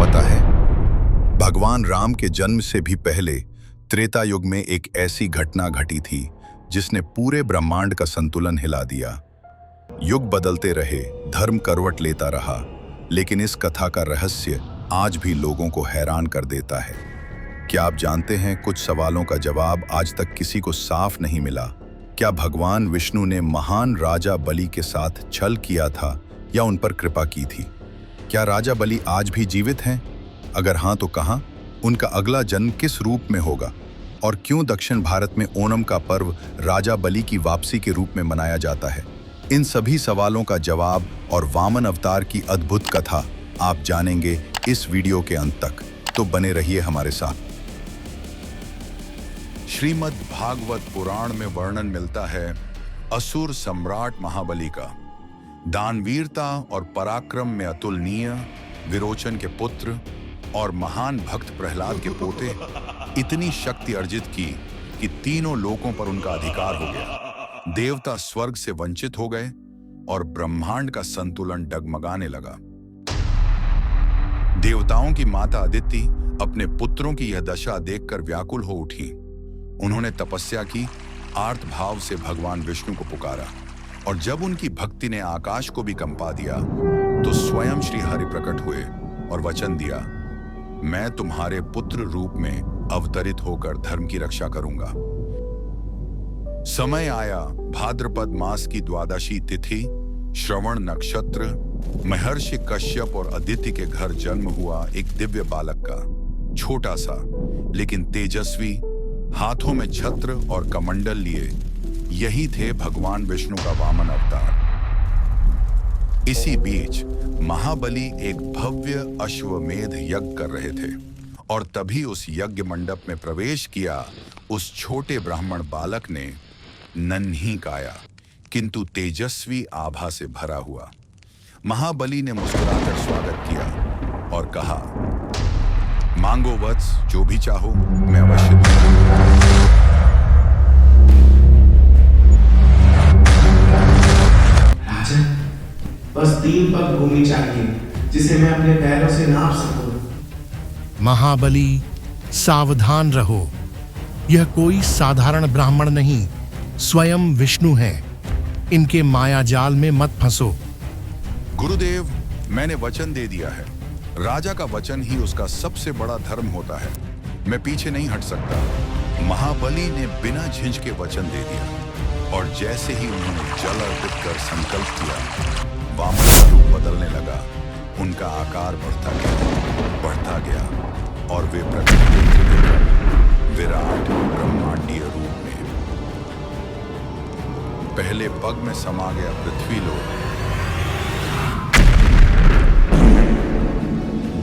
पता है, भगवान राम के जन्म से भी पहले त्रेता युग में एक ऐसी घटना घटी थी जिसने पूरे ब्रह्मांड का संतुलन हिला दिया। युग बदलते रहे, धर्म करवट लेता रहा, लेकिन इस कथा का रहस्य आज भी लोगों को हैरान कर देता है। क्या आप जानते हैं, कुछ सवालों का जवाब आज तक किसी को साफ नहीं मिला। क्या भगवान विष्णु ने महान राजा बलि के साथ छल किया था या उन पर कृपा की थी? क्या राजा बलि आज भी जीवित हैं? अगर हाँ तो कहाँ? उनका अगला जन्म किस रूप में होगा? और क्यों दक्षिण भारत में ओणम का पर्व राजा बलि की वापसी के रूप में मनाया जाता है? इन सभी सवालों का जवाब और वामन अवतार की अद्भुत कथा आप जानेंगे इस वीडियो के अंत तक, तो बने रहिए हमारे साथ। श्रीमद् भागवत पुराण में वर्णन मिलता है असुर सम्राट महाबली का। दानवीरता और पराक्रम में अतुलनीय, विरोचन के पुत्र और महान भक्त प्रहलाद के पोते इतनी शक्ति अर्जित की कि तीनों लोकों पर उनका अधिकार हो गया। देवता स्वर्ग से वंचित हो गए और ब्रह्मांड का संतुलन डगमगाने लगा। देवताओं की माता अदिति अपने पुत्रों की यह दशा देखकर व्याकुल हो उठी। उन्होंने तपस्या की, आर्त भाव से भगवान विष्णु को पुकारा, और जब उनकी भक्ति ने आकाश को भी कंपा दिया तो स्वयं श्री हरि प्रकट हुए और वचन दिया, मैं तुम्हारे पुत्र रूप में अवतरित होकर धर्म की रक्षा करूंगा। समय आया भाद्रपद मास की द्वादशी तिथि, श्रवण नक्षत्र, महर्षि कश्यप और अदिति के घर जन्म हुआ एक दिव्य बालक का। छोटा सा लेकिन तेजस्वी, हाथों में छत्र और कमंडल लिए, यही थे भगवान विष्णु का वामन अवतार। इसी बीच महाबली एक भव्य अश्वमेध यज्ञ कर रहे थे, और तभी उस यज्ञ मंडप में प्रवेश किया उस छोटे ब्राह्मण बालक ने, नन्ही काया किंतु तेजस्वी आभा से भरा हुआ। महाबली ने मुस्कुराकर स्वागत किया और कहा, मांगो वत्स, जो भी चाहो मैं अवश्य दूंगा। राजन, बस 3 पग भूमि चाहिए जिसे मैं अपने पैरों से नाप सकूं। महाबली, सावधान रहो, यह कोई साधारण ब्राह्मण नहीं, स्वयं विष्णु हैं। इनके माया जाल में मत फंसो। गुरुदेव, मैंने वचन दे दिया है। राजा का वचन ही उसका सबसे बड़ा धर्म होता है, मैं पीछे नहीं हट सकता। महाबली ने बिना झिझके वचन दे दिया, और जैसे ही उन्होंने जल अर्पित कर संकल्प किया, वामन का रूप बदलने लगा। उनका आकार बढ़ता गया और वे प्रकट हुए विराट ब्रह्मांडीय रूप में। पहले पग में समा गया पृथ्वी लोक,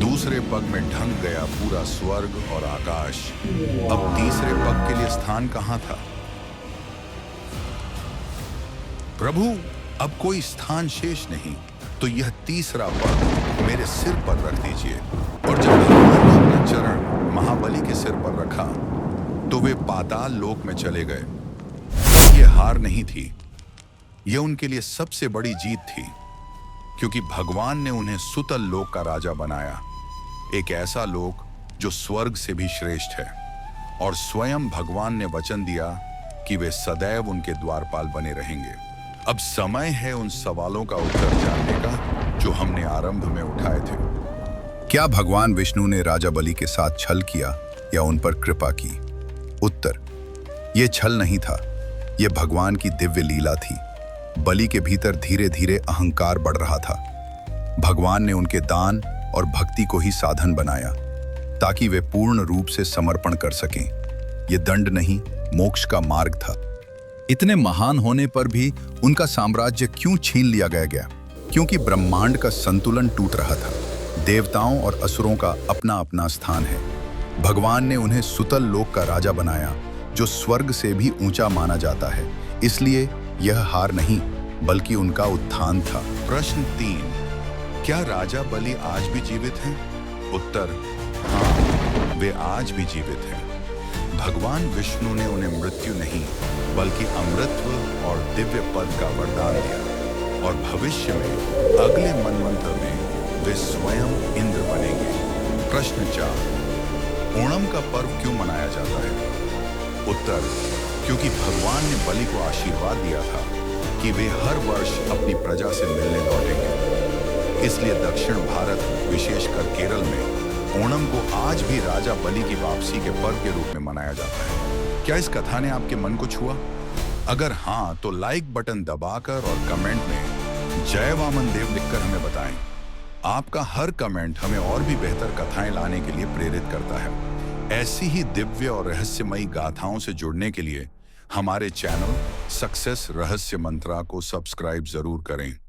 दूसरे पग में ढंक गया पूरा स्वर्ग और आकाश। अब तीसरे पग के लिए स्थान कहां था? प्रभु, अब कोई स्थान शेष नहीं, तो यह तीसरा पग मेरे सिर पर रख दीजिए। और जब भगवान ने अपना चरण महाबली के सिर पर रखा तो वे पाताल लोक में चले गए। यह हार नहीं थी, यह उनके लिए सबसे बड़ी जीत थी, क्योंकि भगवान ने उन्हें सुतल लोक का राजा बनाया, एक ऐसा लोक जो स्वर्ग से भी श्रेष्ठ है। और स्वयं भगवान ने वचन दिया कि वे सदैव उनके द्वारपाल बने रहेंगे। अब समय है उन सवालों का उत्तर जानने का जो हमने आरंभ में उठाए थे। क्या भगवान विष्णु ने राजा बलि के साथ छल किया या उन पर कृपा की? उत्तर, यह छल नहीं था, यह भगवान की दिव्य लीला थी। बलि के भीतर धीरे धीरे अहंकार बढ़ रहा था। भगवान ने उनके दान और भक्ति को ही साधन बनाया ताकि वे पूर्ण रूप से समर्पण कर सकें। यह दंड नहीं, मोक्ष का मार्ग था। इतने महान होने पर भी उनका साम्राज्य क्यों छीन लिया गया? क्योंकि ब्रह्मांड का संतुलन टूट रहा था। देवताओं और असुरों का अपना अपना स्थान है। भगवान ने उन्हें सुतल लोक का राजा बनाया, जो स्वर्ग से भी ऊंचा माना जाता है। इसलिए यह हार नहीं, बल्कि उनका उत्थान था। प्रश्न 3, क्या राजा बलि आज भी जीवित हैं? उत्तर, हाँ, वे आज भी जीवित हैं। भगवान विष्णु ने उन्हें मृत्यु नहीं, बल्कि अमृतत्व और दिव्य पद का वरदान दिया, और भविष्य में अगले मनवंतर में वे स्वयं इंद्र बनेंगे। प्रश्न 4, ओणम का पर्व क्यों मनाया जाता है? उत्तर, क्योंकि भगवान ने बलि को आशीर्वाद दिया था कि वे हर वर्ष अपनी प्रजा से मिलने लौटेंगे। इसलिए दक्षिण भारत, विशेषकर केरल में ओणम को आज भी राजा बलि की वापसी के पर्व के रूप में मनाया जाता है। क्या इस कथा ने आपके मन को छुआ? अगर हाँ, तो लाइक बटन दबाकर और कमेंट में जय वामन देव लिखकर हमें बताएं। आपका हर कमेंट हमें और भी बेहतर कथाएं लाने के लिए प्रेरित करता है। ऐसी ही दिव्य और रहस्यमयी गाथाओं से जुड़ने के लिए हमारे चैनल सक्सेस रहस्य मंत्रा को सब्सक्राइब जरूर करें।